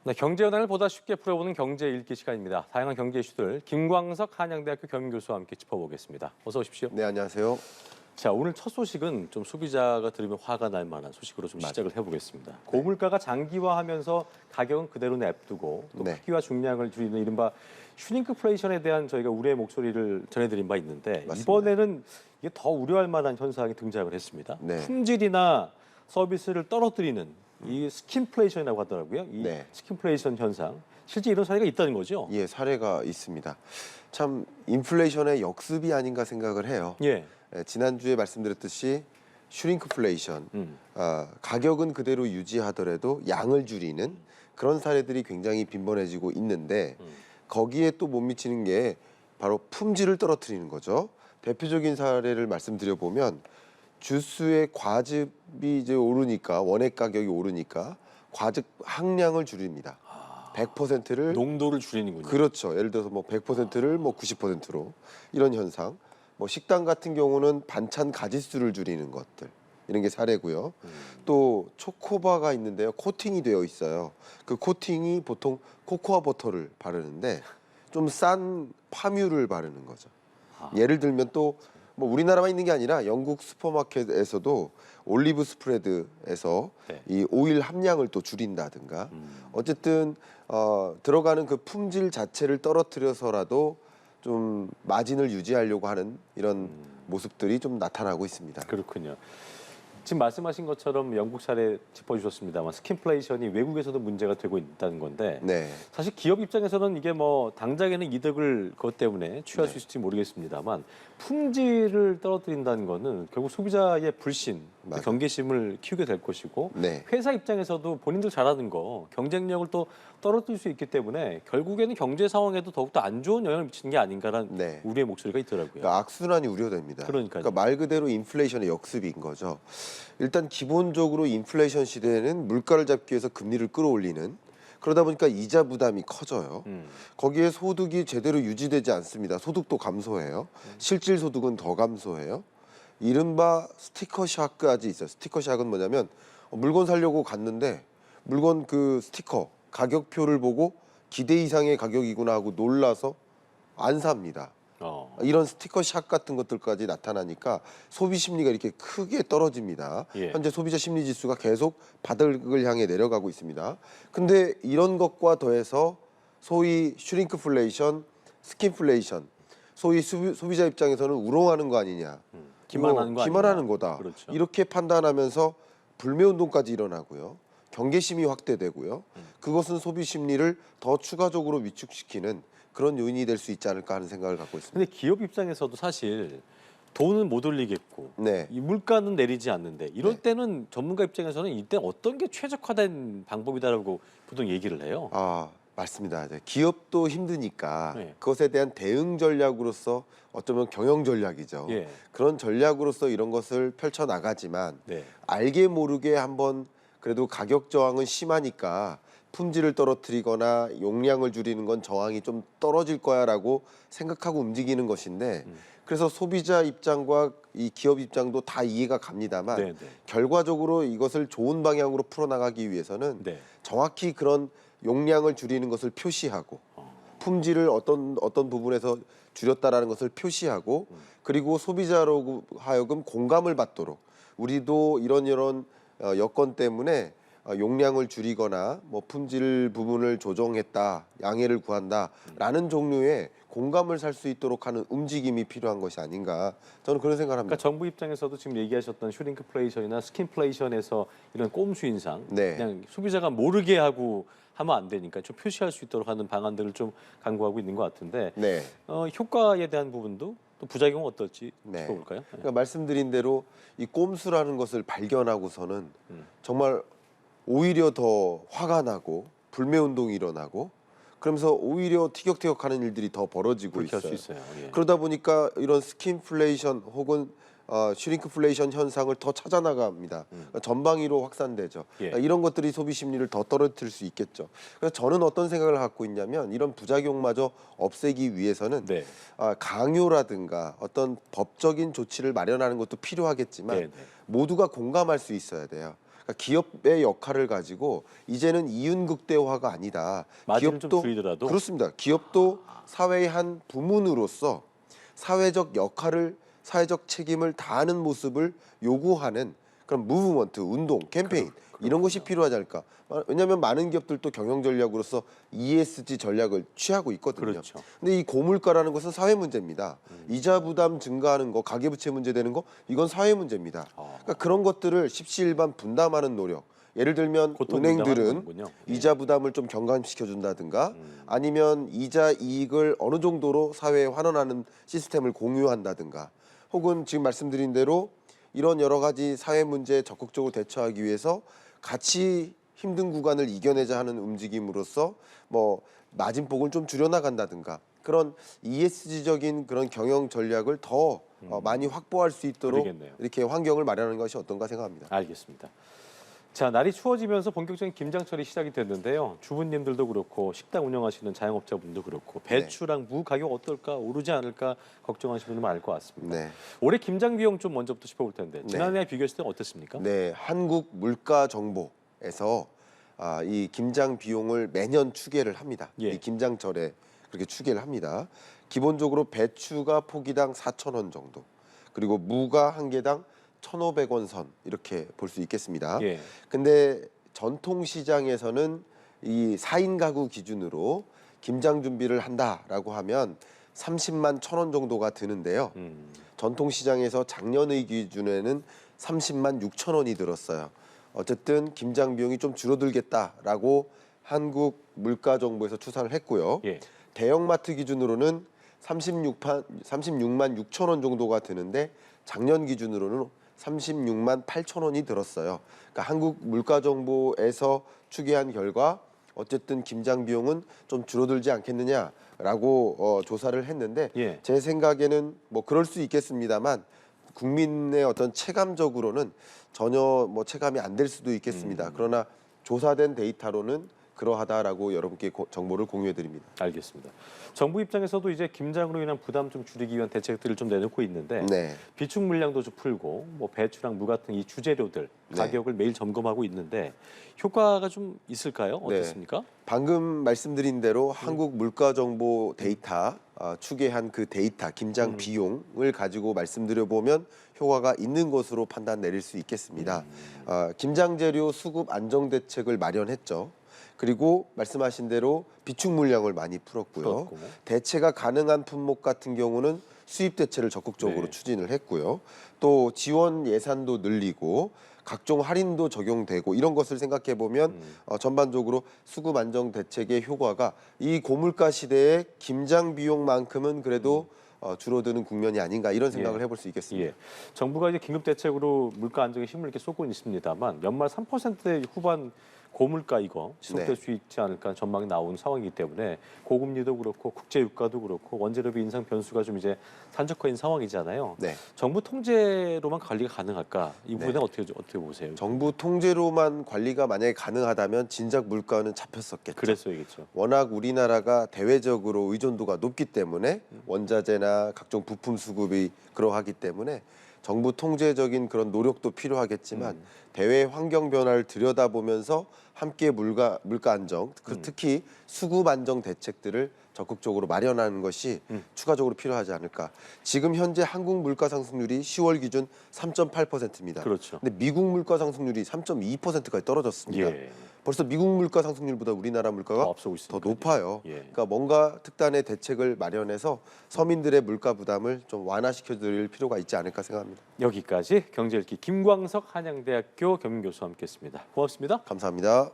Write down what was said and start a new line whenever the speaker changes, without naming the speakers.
네, 경제 현안을 보다 쉽게 풀어보는 경제 읽기 시간입니다. 다양한 경제 이슈들 김광석 한양대학교 경영교수와 함께 짚어보겠습니다. 어서 오십시오.
네, 안녕하세요.
자, 오늘 첫 소식은 좀 소비자가 들으면 화가 날 만한 소식으로 좀 시작을 해보겠습니다. 고물가가 장기화하면서 가격은 그대로 냅두고 또
네.
크기와 중량을 줄이는 이른바 슈링크플레이션에 대한 저희가 우려의 목소리를 전해드린 바 있는데
맞습니다.
이번에는 이게 더 우려할 만한 현상이 등장을 했습니다.
네.
품질이나 서비스를 떨어뜨리는 이 스킨플레이션이라고 하더라고요. 이
네.
스킨플레이션 현상. 실제 이런 사례가 있다는 거죠?
예, 사례가 있습니다. 참 인플레이션의 역습이 아닌가 생각을 해요.
예.
지난주에 말씀드렸듯이 슈링크플레이션, 가격은 그대로 유지하더라도 양을 줄이는 그런 사례들이 굉장히 빈번해지고 있는데 거기에 또 못 미치는 게 바로 품질을 떨어뜨리는 거죠. 대표적인 사례를 말씀드려보면 주스의 과즙이 이제 오르니까 원액 가격이 오르니까 과즙 함량을 줄입니다. 100%를
농도를 줄이는군요.
그렇죠. 예를 들어서 뭐 100%를 뭐 90%로 이런 현상. 뭐 식당 같은 경우는 반찬 가짓수를 줄이는 것들. 이런 게 사례고요. 또 초코바가 있는데요. 코팅이 되어 있어요. 그 코팅이 보통 코코아 버터를 바르는데 좀 싼 파뮤를 바르는 거죠. 예를 들면 또 뭐 우리나라만 있는 게 아니라 영국 슈퍼마켓에서도 올리브 스프레드에서
네.
이 오일 함량을 또 줄인다든가 어쨌든 들어가는 그 품질 자체를 떨어뜨려서라도 좀 마진을 유지하려고 하는 이런 모습들이 좀 나타나고 있습니다.
그렇군요. 지금 말씀하신 것처럼 영국 사례 짚어주셨습니다만 스킨플레이션이 외국에서도 문제가 되고 있다는 건데
네,
사실 기업 입장에서는 이게 뭐 당장에는 이득을 그것 때문에 취할 수
네.
있을지 모르겠습니다만 품질을 떨어뜨린다는 거는 결국 소비자의 불신,
맞아요.
경계심을 키우게 될 것이고
네.
회사 입장에서도 본인들 잘하는 거 경쟁력을 또 떨어뜨릴 수 있기 때문에 결국에는 경제 상황에도 더욱더 안 좋은 영향을 미치는 게 아닌가라는
네.
우리의 목소리가 있더라고요.
그러니까 악순환이 우려됩니다.
그러니까요.
그러니까 말 그대로 인플레이션의 역습인 거죠. 일단 기본적으로 인플레이션 시대에는 물가를 잡기 위해서 금리를 끌어올리는 그러다 보니까 이자 부담이 커져요. 거기에 소득이 제대로 유지되지 않습니다. 소득도 감소해요. 실질 소득은 더 감소해요. 이른바 스티커 샤크까지 있어요. 스티커 샤크는 뭐냐면 물건 사려고 갔는데 물건 그 스티커 가격표를 보고 기대 이상의 가격이구나 하고 놀라서 안 삽니다. 이런 스티커 샷 같은 것들까지 나타나니까 소비 심리가 이렇게 크게 떨어집니다.
예.
현재 소비자 심리 지수가 계속 바닥을 향해 내려가고 있습니다. 근데 이런 것과 더해서 소위 슈링크플레이션, 스킨플레이션, 소위 소비자 입장에서는 우롱하는 거 아니냐.
기만하는 거
기만하는
아니냐.
거다.
그렇죠.
이렇게 판단하면서 불매운동까지 일어나고요. 경계심이 확대되고요. 그것은 소비 심리를 더 추가적으로 위축시키는 그런 요인이 될 수 있지 않을까 하는 생각을 갖고 있습니다.
근데 기업 입장에서도 사실 돈은 못 올리겠고
네.
이 물가는 내리지 않는데 이럴
네.
때는 전문가 입장에서는 이때 어떤 게 최적화된 방법이다라고 보통 얘기를 해요.
맞습니다. 이제 기업도 힘드니까
네.
그것에 대한 대응 전략으로서 어쩌면 경영 전략이죠.
예.
그런 전략으로서 이런 것을 펼쳐 나가지만
네.
알게 모르게 한번 그래도 가격 저항은 심하니까 품질을 떨어뜨리거나 용량을 줄이는 건 저항이 좀 떨어질 거야라고 생각하고 움직이는 것인데 그래서 소비자 입장과 이 기업 입장도 다 이해가 갑니다만
네, 네.
결과적으로 이것을 좋은 방향으로 풀어나가기 위해서는
네.
정확히 그런 용량을 줄이는 것을 표시하고 품질을 어떤 부분에서 줄였다라는 것을 표시하고 그리고 소비자로 하여금 공감을 받도록 우리도 이런 여건 때문에 용량을 줄이거나 뭐 품질 부분을 조정했다, 양해를 구한다라는 종류의 공감을 살 수 있도록 하는 움직임이 필요한 것이 아닌가 저는 그런 생각을 합니다.
그러니까 정부 입장에서도 지금 얘기하셨던 슈링크플레이션이나 스킨플레이션에서 이런 꼼수 인상,
네.
그냥 소비자가 모르게 하고 하면 안 되니까 좀 표시할 수 있도록 하는 방안들을 좀 강구하고 있는 것 같은데
네.
효과에 대한 부분도 또 부작용은 어떨지
네.
짚어볼까요? 네.
그러니까 말씀드린 대로 이 꼼수라는 것을 발견하고서는 정말 오히려 더 화가 나고 불매운동이 일어나고 그러면서 오히려 티격태격하는 일들이 더 벌어지고
그렇게 할 수
있어요.
있어요. 예.
그러다 보니까 이런 스킨플레이션 혹은 슈링크플레이션 현상을 더 찾아나갑니다. 그러니까 전방위로 확산되죠.
예.
그러니까 이런 것들이 소비 심리를 더 떨어뜨릴 수 있겠죠. 그래서 저는 어떤 생각을 갖고 있냐면 이런 부작용마저 없애기 위해서는
네.
강요라든가 어떤 법적인 조치를 마련하는 것도 필요하겠지만
네, 네.
모두가 공감할 수 있어야 돼요. 그러니까 기업의 역할을 가지고 이제는 이윤극대화가 아니다.
마진을 좀 줄이더라도
그렇습니다. 기업도 사회의 한 부문으로서 사회적 역할을 사회적 책임을 다하는 모습을 요구하는 그런 무브먼트, 운동, 캠페인 이런 것이 필요하지 않을까. 왜냐하면 많은 기업들도 경영 전략으로서 ESG 전략을 취하고 있거든요.
그렇죠.
근데 이 고물가라는 것은 사회 문제입니다. 이자 부담 증가하는 거, 가계부채 문제 되는 거 이건 사회 문제입니다. 그러니까 그런 것들을 십시일반 분담하는 노력. 예를 들면 은행들은 이자 부담을 좀 경감시켜 준다든가 아니면 이자 이익을 어느 정도로 사회에 환원하는 시스템을 공유한다든가 혹은 지금 말씀드린 대로 이런 여러 가지 사회 문제에 적극적으로 대처하기 위해서 같이 힘든 구간을 이겨내자 하는 움직임으로써 뭐 마진폭을 좀 줄여나간다든가 그런 ESG적인 그런 경영 전략을 더 많이 확보할 수 있도록
그러겠네요.
이렇게 환경을 마련하는 것이 어떤가 생각합니다.
알겠습니다. 자, 날이 추워지면서 본격적인 김장철이 시작이 됐는데요. 주부님들도 그렇고 식당 운영하시는 자영업자분도 그렇고 배추랑 무 가격 어떨까 오르지 않을까 걱정하시는 분들 많을 것 같습니다.
네.
올해 김장 비용 좀 먼저부터 짚어볼 텐데 지난해 비교했을 때 어땠습니까?
네, 한국물가정보에서 이 김장 비용을 매년 추계를 합니다.
예.
이 김장철에 그렇게 추계를 합니다. 기본적으로 배추가 포기당 4,000원 정도, 그리고 무가 한 개당 1,500원 선 이렇게 볼 수 있겠습니다.
예.
근데 전통 시장에서는 이 4인 가구 기준으로 김장 준비를 한다라고 하면 30만 1,000원 정도가 드는데요. 전통 시장에서 작년의 기준에는 30만 6천 원이 들었어요. 어쨌든 김장 비용이 좀 줄어들겠다라고 한국물가정보에서 추산을 했고요.
예.
대형마트 기준으로는 36만 6천 원 정도가 드는데 작년 기준으로는 36만 8천 원이 들었어요. 그러니까 한국물가정보에서 추계한 결과 어쨌든 김장 비용은 좀 줄어들지 않겠느냐라고 조사를 했는데
예.
제 생각에는 뭐 그럴 수 있겠습니다만 국민의 어떤 체감적으로는 전혀 뭐 체감이 안 될 수도 있겠습니다. 그러나 조사된 데이터로는 그러하다라고 여러분께 정보를 공유해드립니다.
알겠습니다. 정부 입장에서도 이제 김장으로 인한 부담 좀 줄이기 위한 대책들을 좀 내놓고 있는데
네.
비축 물량도 좀 풀고 뭐 배추랑 무 같은 이 주재료들 가격을 매일 점검하고 있는데 효과가 좀 있을까요? 어떻습니까?
방금 말씀드린 대로 한국 물가정보 데이터 추계한 그 데이터 김장 비용을 가지고 말씀드려 보면 효과가 있는 것으로 판단 내릴 수 있겠습니다. 김장 재료 수급 안정 대책을 마련했죠. 그리고 말씀하신 대로 비축 물량을 많이 풀었고요. 대체가 가능한 품목 같은 경우는 수입 대체를 적극적으로 추진을 했고요. 또 지원 예산도 늘리고 각종 할인도 적용되고 이런 것을 생각해 보면 전반적으로 수급 안정 대책의 효과가 이 고물가 시대에 김장 비용만큼은 그래도 줄어드는 국면이 아닌가 이런 생각을 해볼 수 있겠습니다.
예. 정부가 이제 긴급 대책으로 물가 안정에 힘을 이렇게 쏟고 있습니다만 연말 3% 후반 고물가 이거 지속될 수 있지 않을까 전망이 나온 상황이기 때문에 고금리도 그렇고 국제 유가도 그렇고 원재료비 인상 변수가 좀 이제 산적화인 상황이잖아요.
네.
정부 통제로만 관리가 가능할까? 이 부분에 어떻게 보세요?
정부 통제로만 관리가 만약에 가능하다면 진작 물가는 잡혔었겠죠.
그랬어야겠죠.
워낙 우리나라가 대외적으로 의존도가 높기 때문에 원자재나 각종 부품 수급이 그러하기 때문에 정부 통제적인 그런 노력도 필요하겠지만 대외 환경 변화를 들여다보면서 함께 물가 안정, 특히 수급 안정 대책들을 적극적으로 마련하는 것이 추가적으로 필요하지 않을까. 지금 현재 한국 물가 상승률이 10월 기준 3.8%입니다.
그렇죠.
근데 미국 물가 상승률이 3.2%까지 떨어졌습니다.
예.
벌써 미국 물가 상승률보다 우리나라 물가가
더 앞서고
더
있으니까요.
높아요.
예.
그러니까 뭔가 특단의 대책을 마련해서 서민들의 물가 부담을 좀 완화시켜 드릴 필요가 있지 않을까 생각합니다.
여기까지 경제읽기 김광석 한양대학교 겸임교수와 함께했습니다. 고맙습니다.
감사합니다.